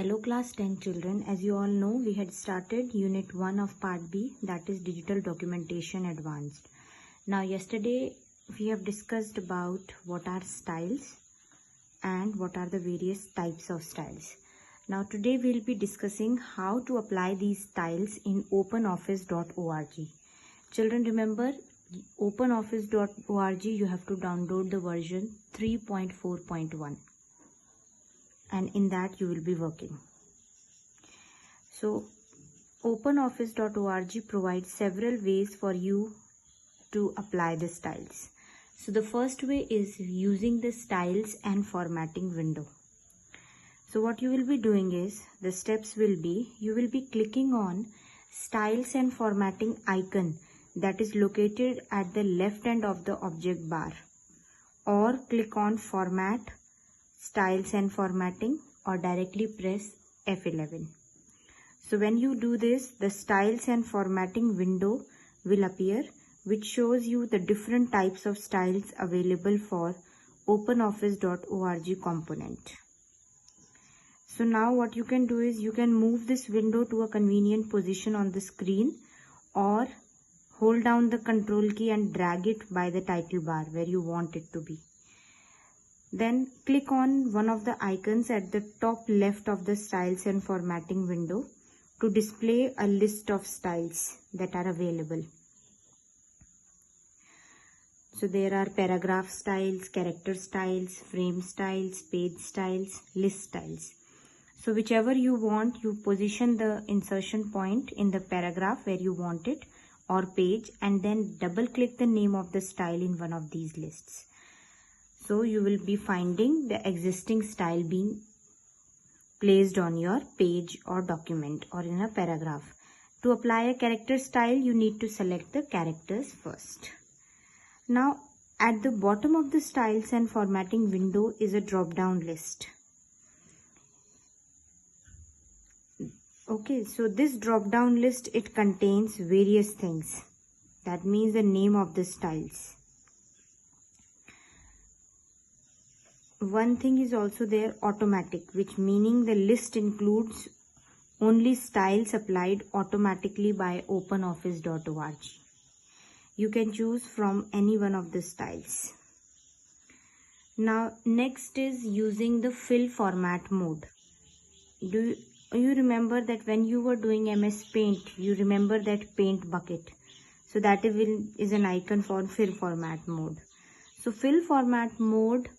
Hello class 10 children, as you all know we had started unit 1 of part B, that is digital documentation advanced. Now yesterday we have discussed about what are styles and what are the various types of styles. Now today we will be discussing how to apply these styles in openoffice.org. Children, remember openoffice.org you have to download the version 3.4.1. and in that you will be working. So openoffice.org provides several ways for you to apply the styles. So the first way is using the styles and formatting window. So what you will be doing is, the steps will be, you will be clicking on styles and formatting icon that is located at the left end of the object bar, or click on format, styles and formatting, or directly press F11. So when you do this, the styles and formatting window will appear, which shows you the different types of styles available for openoffice.org component. So now what you can do is, you can move this window to a convenient position on the screen, or hold down the control key and drag it by the title bar where you want it to be. Then click on one of the icons at the top left of the styles and formatting window to display a list of styles that are available. So there are paragraph styles, character styles, frame styles, page styles, list styles. So whichever you want, you position the insertion point in the paragraph where you want it, or page, and then double click the name of the style in one of these lists. So you will be finding the existing style being placed on your page or document or in a paragraph. To apply a character style, you need to select the characters first. Now at the bottom of the styles and formatting window is a drop down list. Okay, so this drop down list, it contains various things. That means the name of the styles. One thing is also there, automatic, which meaning the list includes only styles applied automatically by openoffice.org. You can choose from any one of the styles. Now next is using the fill format mode. Do you remember that when you were doing MS Paint, you remember that paint bucket? So that is an icon for fill format mode. So fill format mode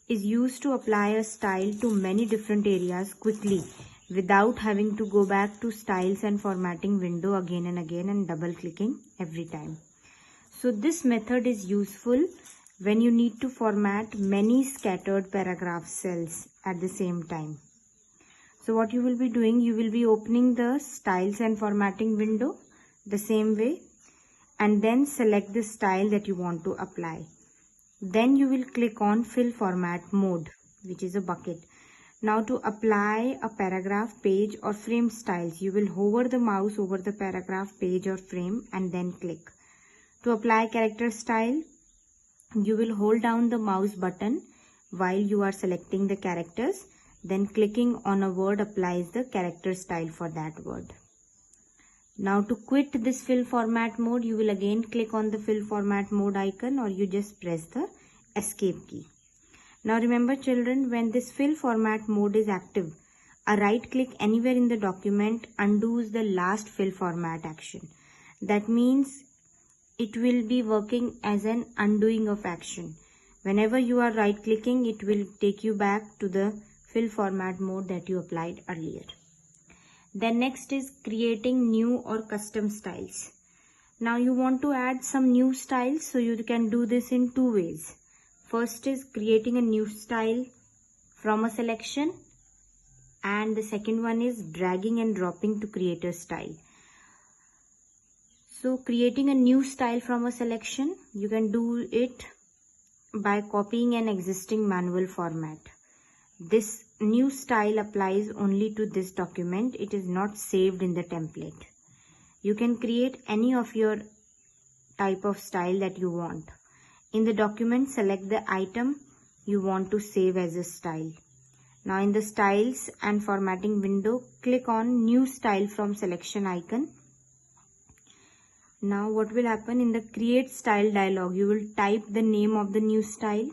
is used to apply a style to many different areas quickly without having to go back to styles and formatting window again and again and double clicking every time. So this method is useful when you need to format many scattered paragraph cells at the same time. So what you will be doing, you will be opening the styles and formatting window the same way, and then select the style that you want to apply. Then you will click on fill format mode, which is a bucket. Now to apply a paragraph, page or frame styles, you will hover the mouse over the paragraph, page or frame and then click. To apply character style, you will hold down the mouse button while you are selecting the characters. Then clicking on a word applies the character style for that word. Now to quit this fill format mode, you will again click on the fill format mode icon, or you just press the escape key. Now remember children, when this fill format mode is active, a right click anywhere in the document undoes the last fill format action. That means it will be working as an undoing of action. Whenever you are right clicking, it will take you back to the fill format mode that you applied earlier. Then next is creating new or custom styles. Now you want to add some new styles, so you can do this in two ways. First is creating a new style from a selection, and the second one is dragging and dropping to create a style. So creating a new style from a selection, you can do it by copying an existing manual format. This new style applies only to this document. It is not saved in the template. You can create any of your type of style that you want. In the document, select the item you want to save as a style. Now in the styles and formatting window, click on new style from selection icon. Now what will happen in the create style dialog, you will type the name of the new style.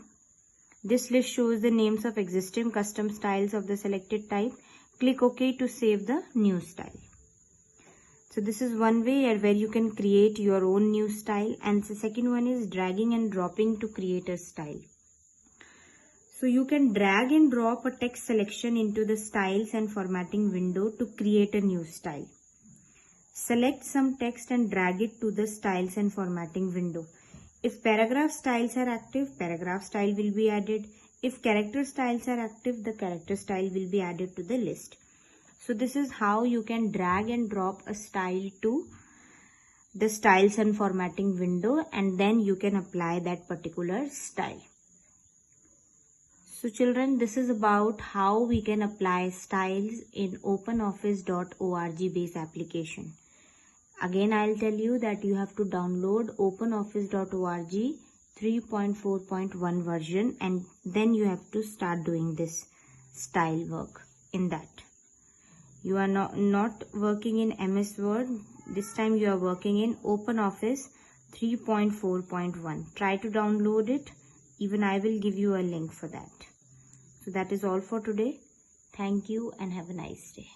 This list shows the names of existing custom styles of the selected type. Click OK to save the new style. So this is one way where you can create your own new style, and the second one is dragging and dropping to create a style. So you can drag and drop a text selection into the styles and formatting window to create a new style. Select some text and drag it to the styles and formatting window. If paragraph styles are active, paragraph style will be added. If character styles are active, the character style will be added to the list. So this is how you can drag and drop a style to the styles and formatting window, and then you can apply that particular style. So children, this is about how we can apply styles in OpenOffice.org base application. Again, I'll tell you that you have to download OpenOffice.org 3.4.1 version, and then you have to start doing this style work in that. You are not working in MS Word. This time you are working in OpenOffice 3.4.1. Try to download it. Even I will give you a link for that. So that is all for today. Thank you and have a nice day.